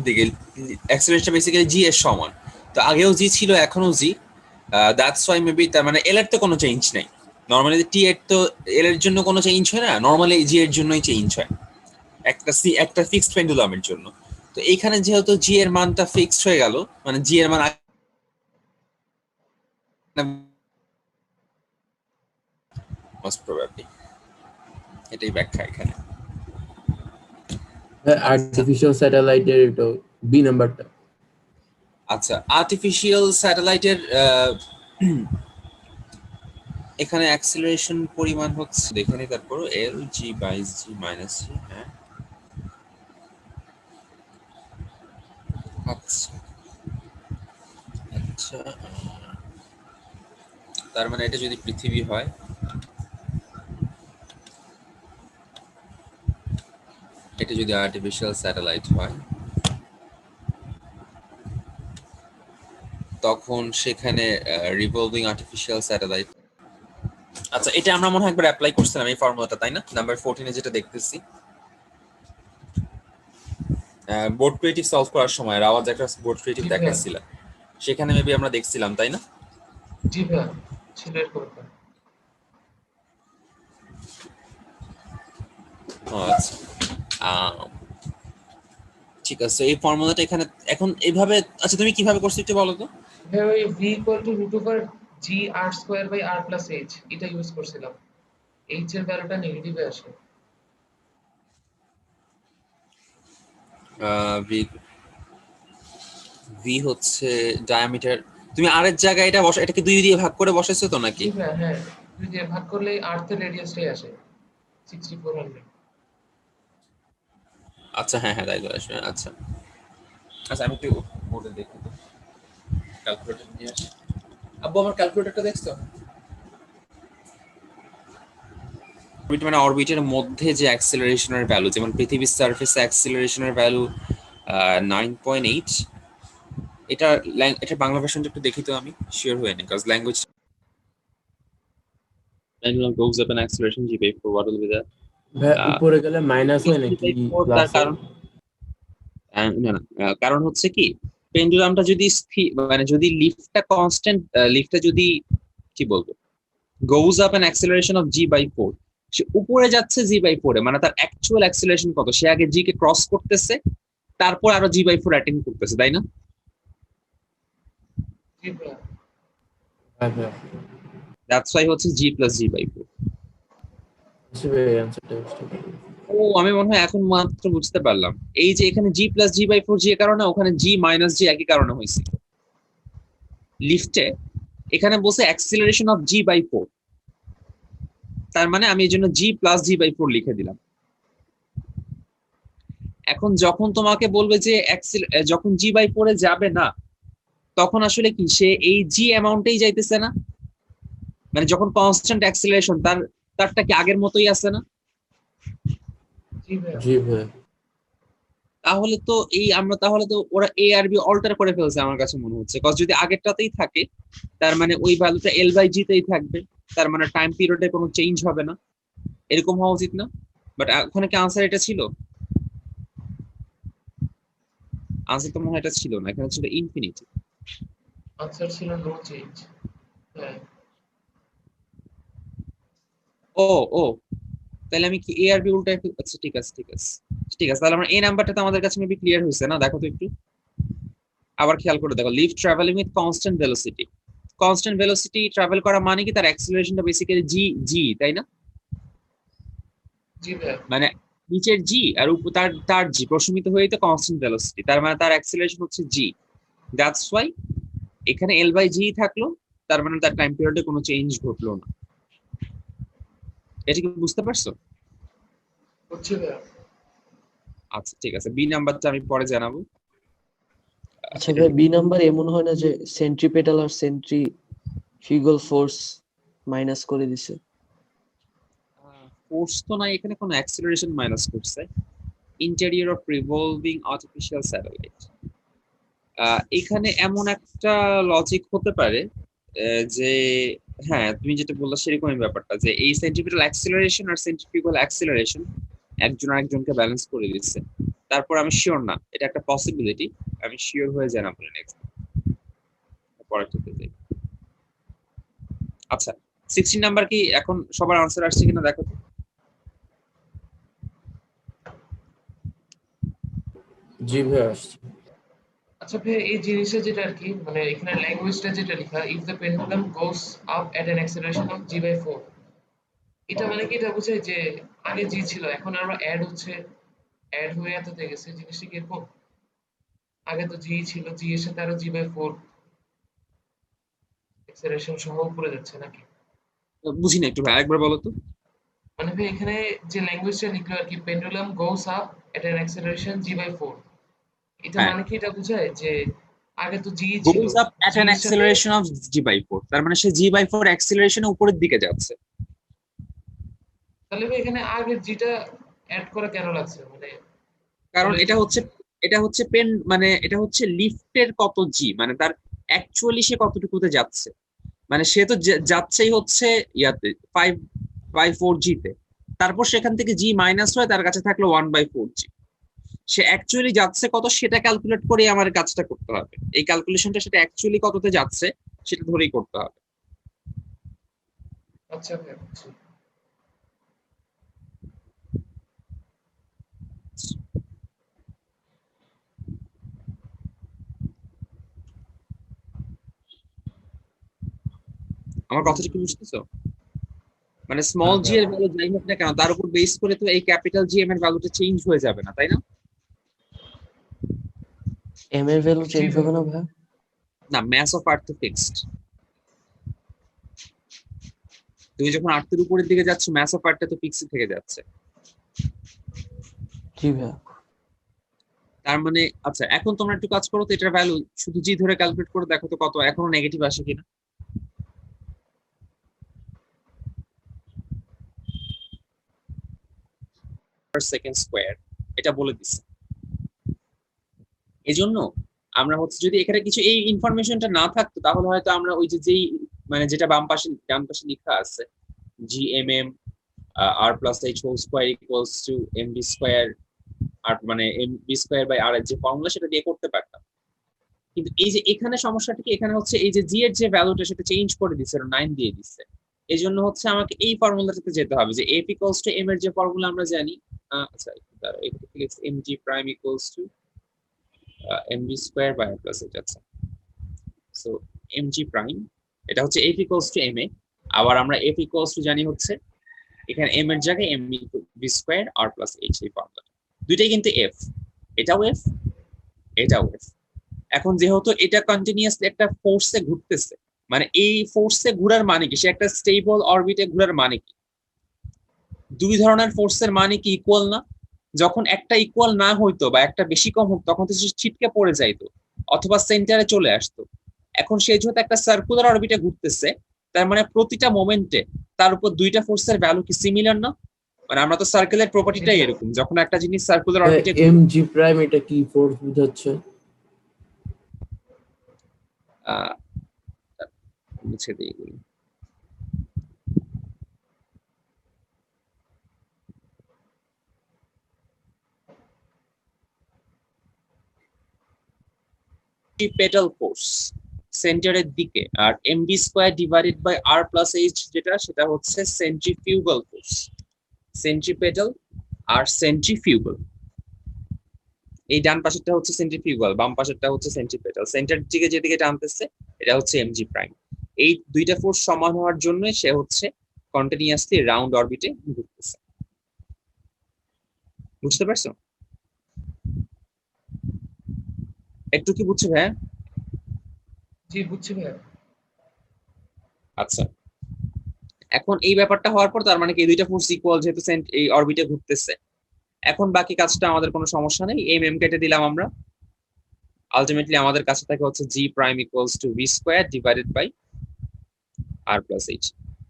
দিকে acceleration basically জি এর সমান। তো আগেও জি ছিল, এখনো জি। দ্যাটস ওয়াই মেবি, তার মানে এল এর তো কোনো চেঞ্জ নাই। নর্মালি টি এর তো এল এর জন্য কোনো চেঞ্জ হয় না, নর্মালি জি এর জন্যই চেঞ্জ হয় একটা ফিক্সড পেন্ডুলামের জন্য। তো এইখানে যেহেতু জি এর মানটা ফিক্সড হয়ে গেল, মানে জি এর মান মোস্ট প্রবাবলি এটাই ব্যাখ্যা এখানে। আর্টিফিশিয়াল স্যাটেলাইটের এটা বি নাম্বারটা। আচ্ছা, আর্টিফিশিয়াল স্যাটেলাইটের এখানে অ্যাক্সিলারেশন পরিমাণ হচ্ছে, দেখে নিই তারপর, এল জি বাই জি মাইনাস জি। হ্যাঁ, আচ্ছা আচ্ছা, তার মানে এটা যদি পৃথিবী হয়, এটা যদি আর্টিফিশিয়াল স্যাটেলাইট হয়, তখন সেখানে রিভলভিং আর্টিফিশিয়াল স্যাটেলাইট। আচ্ছা, এটা আমরা মনে হয় একবার অ্যাপ্লাই করছিলাম এই ফর্মুলাটা, তাই না? নাম্বার 14 এ যেটা দেখতেছি, বোর্ড ক্রিয়েটিভ সলভ করার সময় রাওয়াজ একটা বোর্ড ক্রিয়েটিভ দেখাইছিল, সেখানে মেবি আমরা দেখছিলাম, তাই না? জি ভাইয়া, ছিল এরকম। আচ্ছা, ঠিক আছে। এই ফর্মুলাটা এখানে এখন এইভাবে, আচ্ছা তুমি কিভাবে করছো একটু বলো তো। ভাইয়া ওই v √g r²/r+h এটা ইউজ করছিলাম। h এর ভ্যালুটা নেগেটিভে আসে। ভি হচ্ছে ডায়ামিটার। তুমি আর এর জায়গায় এটা বসা, এটাকে 2 দিয়ে ভাগ করে বসাইছো তো নাকি? জি ভাইয়া, হ্যাঁ, 2 দিয়ে ভাগ করলে আর্থ এর রেডিয়াসটাই আসে 6400। আচ্ছা, হ্যাঁ হ্যাঁ, তাই তো আসবে। আচ্ছা আচ্ছা, আমি একটু বোর্ডে দেখি, ক্যালকুলেটর নিয়ে আসি। আব্বু, আমার ক্যালকুলেটরটা দেখছো? মানে অরবিটের মধ্যে যে অ্যাক্সিলারেশনের ভ্যালু, যেমন পৃথিবীর সারফেসে অ্যাক্সিলারেশনের ভ্যালু 9.8, এটা এটা বাংলা ভার্সনটা একটু দেখি তো, আমি শিওর হয়ে নেই, cause language goes up an acceleration g by 4, what will be the উপরে গেলে মাইনাস হয় নাকি তার প্লাস হয়? কারণ, না না, কারণ হচ্ছে কি, পেন্ডুলামটা যদি মানে যদি লিফটটা কনস্ট্যান্ট, লিফটটা যদি কি বলবো, goes up an acceleration of g by 4, সে উপরে যাচ্ছে g by 4 এ, মানে তার অ্যাকচুয়াল অ্যাক্সিলারেশন কত, সে আগে g কে ক্রস করতেছে, তারপর আরো g by 4 অ্যাটেন্ড করতেছে, তাই না? জি ভাইয়া। হ্যাঁ, দ্যাটস ওয়াই হচ্ছে g plus g by 4। ও, আমি মনে হয় এখন মাত্র বুঝতে পারলাম, এই যে এখানে g plus g by 4 যে কারণে, ওখানে g minus g একই কারণে হয়েছে লিফটে। এখানে বলছে অ্যাক্সিলারেশন অফ g by 4, তার মানে আমি এই জন্য g plus g by 4 লিখে দিলাম। এখন যখন তোমাকে বলবে যে যখন g by 4 এ যাবে না, তখন আসলে কি সে এই g অ্যামাউন্টেই যাইতেছে না, মানে যখন কনস্ট্যান্ট অ্যাক্সিলারেশন, তারটা কি আগের মতোই আছে না? জি ভাইয়া। তাহলে তো তাহলে তো ওরা এ আর বি অল্টার করে ফেলছে আমার কাছে মনে হচ্ছে, কজ যদি আগেরটাতেই থাকে, তার মানে ওই ভ্যালুটা এল বাই জি তেই থাকবে, তার মানে টাইম পিরিয়ডে কোনো চেঞ্জ হবে না, এরকম হওয়া উচিত না? বাট ওখানে কি আনসার এটা ছিল? আনসার তো মনে হয় এটা ছিল না, এখানে ছিল ইনফিনিটি। আনসার ছিল নো চেঞ্জ। হ্যাঁ। ও ও, তাহলে আমি কি এ আর বি উল্টাই আচ্ছা, ঠিক আছে ঠিক আছে ঠিক আছে, তাহলে আমরা এই নাম্বারটা তো আমাদের কাছে মেবি ক্লিয়ার হয়েছে না? দেখো তো একটু, আবার খেয়াল করে দেখো, lift travelling with constant velocity. Constant velocity travel করা মানে কি, তার অ্যাক্সিলারেশনটা বেসিক্যালি জি জি, তাই না? জি ভাইয়া। মানে নিচের জি আর উপর তার জি প্রশমিত হয়ে তো কনস্ট্যান্ট ভেলোসিটি, তার মানে তার অ্যাক্সিলারেশন হচ্ছে জি। দ্যাটস ওয়াই এখানে এল বাই জি থাকলো, তার মানে তার টাইম পিরিয়ডে কোনো চেঞ্জ ঘটলো না। এটা কি বুঝতে পারছো? হচ্ছে ভাইয়া। আচ্ছা ঠিক আছে, বি নাম্বারটা আমি পরে জানাবো। আচ্ছা ভাই, বি নাম্বার এমন হয় না যে সেন্ট্রিপেটাল আর সেন্ট্রিফিউগাল ফোর্স মাইনাস করে দিছে? ফোর্স তো নাই এখানে, কোনো অ্যাক্সিলারেশন মাইনাস করছে। Interior of revolving artificial satellite, এখানে এমন একটা লজিক হতে পারে যে, হ্যাঁ তুমি যেটা বললে সেরকমই ব্যাপারটা, যে এই সেন্ট্রিপিটাল অ্যাক্সিলারেশন আর সেন্ট্রিফিউগাল অ্যাক্সিলারেশন একজন আরেকজনকে ব্যালেন্স করে দিচ্ছে, তারপর আমি শিওর না, এটা একটা পসিবিলিটি, আমি শিওর হয়ে জানাবো নেক্সট পরেরটাতে যাই। আচ্ছা 16 নাম্বার কি এখন সবার আনসার আসছে কিনা দেখো তো। জি ভাই আসছে। আচ্ছা ভাই এই জিনিসটা যেটা আর কি মানে এখানে ল্যাঙ্গুয়েজটা যেটা লেখা if the pendulum goes up at an acceleration of g/4, এটা মানে কি এটা বোঝায় যে আগে জি ছিল এখন আমরা অ্যাড হয়ে এততে গেছে, জিনিসটা কি এরকম? আগে তো জি ছিল, জি এর সাথে আরো g/4 অ্যাক্সেলারেশন সহ উপরে যাচ্ছে নাকি? বুঝি না, একটু ভাই আরেকবার বলো তো। মানে ভাই এখানে যে ল্যাঙ্গুয়েজটা লিখলো আর কি pendulum goes up at an acceleration g/4, এটা হ্যাঁ, মানে কি এটা বোঝায় যে আগে তো জি ছিল, goes up at G an এর সাথে acceleration of g/4, তার মানে সে g/4 অ্যাক্সিলারেশনে উপরের দিকে যাচ্ছে। তাহলে ভাই এখানে আগের জিটা অ্যাড করা কেন লাগছে মানে কারণ তাহলে এটা হচ্ছে পেন, মানে এটা হচ্ছে লিফটের কত জি, মানে তার অ্যাকচুয়ালি সে কতটুকুতে যাচ্ছে, মানে সে তো যাচ্ছেই হচ্ছে ইয়াতে 5/4 তে, তারপর সেখান থেকে জি মাইনাস হয়, তার কাছে থাকলো 1/4 জি, সে অ্যাকচুয়ালি যাচ্ছে কত সেটা ক্যালকুলেট করে আমার কাজটা করতে হবে, এই ক্যালকুলেশনটা সেটা অ্যাকচুয়ালি কততে যাচ্ছে সেটা ধরেই করতে হবে। আচ্ছা ভাই বুঝছি। আমার কথাটা কি বুঝতেছো? মানে স্মল হ্যাঁ জি ভাই। এর ভ্যালু যাই হোক না কেন তার উপর বেস করে তো এই ক্যাপিটাল জি এম এর ভ্যালুটা চেঞ্জ হয়ে যাবে না, তাই না? এম এর ভ্যালু জি চেঞ্জ ভাই হবে না ভাই? না, ম্যাস অফ আর্থ ফিক্সড। তুমি যখন আর্থের উপরের দিকে যাচ্ছ ম্যাস অফ আর্থটা তো ফিক্সড থেকে যাচ্ছে। জি ভাই। তার মানে আচ্ছা এখন তোমরা একটু কাজ করো তো, এটার ভ্যালু শুধু জি ধরে ক্যালকুলেট করে দেখো তো কত এখনো নেগেটিভ আসে কিনা। সেকেন্ড স্কোয়ার এটা বলে দিচ্ছে। এই জন্য আমরা হচ্ছে যদি এখানে কিছু এই ইনফরমেশনটা না থাকতো তাহলে হয়তো আমরা ওই যে যেই মানে যেটা ডান পাশে লেখা আছে GMM r plus h whole square equals to mb square আর মানে mb square by r এর যে ফর্মুলা সেটা দিয়ে করতে পারতাম, কিন্তু এই যে এখানে সমস্যাটা কি, এখানে হচ্ছে এই যে জি এর যে ভ্যালুটা সেটা চেঞ্জ করে দিচ্ছে, 9 দিয়ে দিচ্ছে। এই জন্য হচ্ছে আমাকে এই ফর্মুলাটাতে যেতে হবে যে f equals to m এর যে ফর্মুলা আমরা জানি, আচ্ছা দাঁড়াও একটু লিখছি mg prime equals to mb square by r plus h, আচ্ছা সো mg prime এটা হচ্ছে f equals to m এ, আবার আমরা f equals to জানি হচ্ছে এখানে m এর জায়গায় m b square r plus h, এই ফর্মুলা দুইটাই কিন্তু f, এটাও f এটাও f। এখন যেহেতু এটা কন্টিনিউয়াসলি একটা ফোর্সে ঘুরতেছে, মানে এই ফোর্সে ঘোরার মানে কি, সে একটা স্টেবল অরবিটে ঘোরার মানে কি, দুই ধরনের ফোর্সের মানে কি ইকুয়াল না? যখন একটা ইকুয়াল না হইতো বা একটা বেশি কম হতো তখন তো সে ছিটকে পড়ে যাইতো অথবা সেন্টারে চলে আসতো। এখন সে যেহেতু একটা সার্কুলার অরবিটে ঘুরতেছে তার মানে প্রতিটা মোমেন্টে তার উপর দুইটা ফোর্সের ভ্যালু কি সিমিলার না? মানে আমরা তো সার্কেলের জি প্রপার্টিটাই ভাই এরকম, যখন একটা জিনিস সার্কুলার ভাই অরবিটে এম জি প্রাইম এটা কি ফোর্স বুঝাচ্ছে? মুছে দিই এগুলো। পেটাল ফোর্স সেন্টারের দিকে, আর MV square divided by R plus H যেটা সেটা হচ্ছে সেন্ট্রিফিউগাল ফোর্স, সেন্ট্রিপেটাল আর সেন্ট্রিফিউগাল। এই ডান পাশেরটা হচ্ছে সেন্ট্রিফিউগাল, বাম পাশেরটা হচ্ছে সেন্ট্রিপেটাল। সেন্টার দিকে যেদিকে টানতেছে এটা হচ্ছে এমজি প্রাইম। এই দুইটা ফোর্স সমান হওয়ার জন্য সে হচ্ছে কন্টিনিউয়াসলি রাউন্ড অরবিটে ঘুরতেছে। বুঝতে পারছো? একটু কি বুঝছো ভাইয়া? জি বুঝছি ভাই। আচ্ছা এখন এই ব্যাপারটা হওয়ার পর তার মানে কি এই দুইটা ফোর্স ইকুয়াল যেহেতু এই অরবিটে ঘুরতেছে, এখন বাকি কাজটা আমাদের কোনো সমস্যা নেই, এই এম কেটে দিলাম আমরা। আলটিমেটলি আমাদের কাছে থাকে হচ্ছে G prime equals to V square divided by R plus H,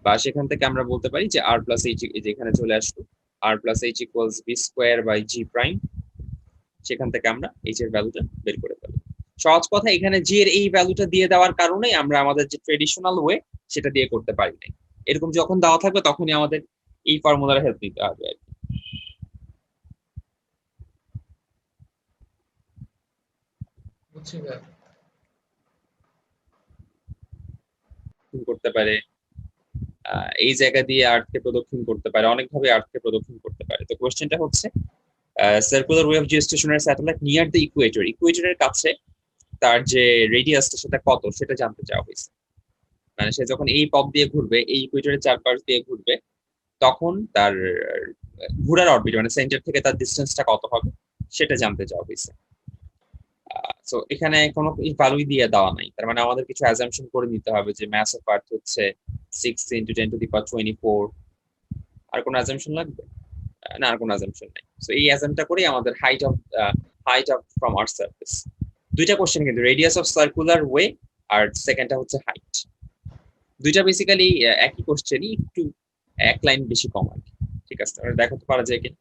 বা সেখান থেকে আমরা বলতে পারি যে আর প্লাস এইচ যেখানে চলে আসলো R plus H equals V square by G prime, সেখান থেকে আমরা এইচ এর ভ্যালুটা বের করে ফেলবো। সহজ কথা, এখানে জি এর এই ভ্যালুটা দিয়ে দেওয়ার কারণেই আমরা আমাদের যে ট্রেডিশনাল ওয়ে সেটা দিয়ে করতে পারি নাই, এরকম যখন দেওয়া থাকবে তখনই আমাদের এই ফর্মুলার হেল্প নিতে হবে আর কি। বুঝছি ভাইয়া। করতে পারে, এই জায়গা দিয়ে আর্থকে প্রদক্ষিণ করতে পারে, অনেকভাবে আর্থকে প্রদক্ষিণ করতে পারে। তো কোয়েশ্চেনটা হচ্ছে circular way of geostationary satellite near the equator, ইকুয়েটরের কাছে তার যে রেডিয়াসটা সেটা কত সেটা জানতে চাওয়া হয়েছে। মানে সে যখন এই পথ দিয়ে ঘুরবে, এই ইকুয়েটরের চারপাশ দিয়ে ঘুরবে, তখন তার ঘোরার অরবিট মানে সেন্টার থেকে তার ডিস্টেন্সটা কত হবে সেটা জানতে চাওয়া হয়েছে। সো এখানে কোনো ভ্যালুই দিয়ে দেওয়া নাই, তার মানে আমাদের কিছু অ্যাজাম্পশন করে নিতে হবে যে মাস অফ আর্থ হচ্ছে 6 × 10⁻²৪। আর কোনো অ্যাজাম্পশন লাগবে না, আর কোনো অ্যাজাম্পশন নাই। সো এই অ্যাজাম্পটা করেই আমাদের height of from earth surface. দুইটা কোশ্চেন কিন্তু, রেডিয়াস অফ সার্কুলার ওয়ে আর সেকেন্ডটা হচ্ছে হাইট। দুইটা বেসিক্যালি একই কোশ্চেনই, একটু এক লাইন বেশি কম আর কি। ঠিক আছে, দেখাতে পারা যায় কিনা?